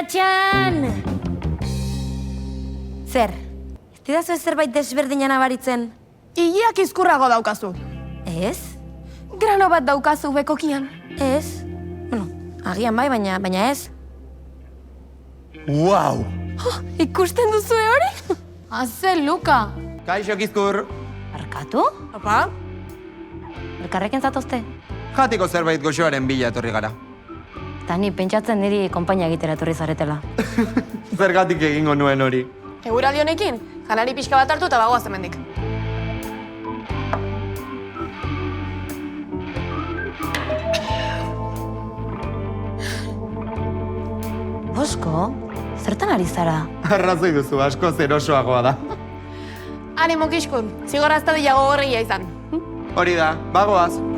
Arratxan! Zer, ez didazu zerbait desberdinan abaritzen? Ileak izkurrago daukazu. Ez? Grano bat daukazu bekokian. Ez? Bueno, agian bai, baina ez. Wow! Ikusten duzue hori? Haze, Luka. Kaixo, Kizkur. Barkatu? Apa? Elkarrekin zatozte? Jatiko zerbait goxoaren bila etorri gara. Eta ni pentsatzen niri konpainia egitera etorri zaretela. Zergatik egingo nuen hori. Eguraldi honekin, janari pixka bat hartu eta bagoaz hemendik. Bosko, zertan ari zara? Arrazoi duzu, asko zerosoagoa da. Animo, Kiskur, zigorra ez da diago horregia izan. Hori da, bagoaz.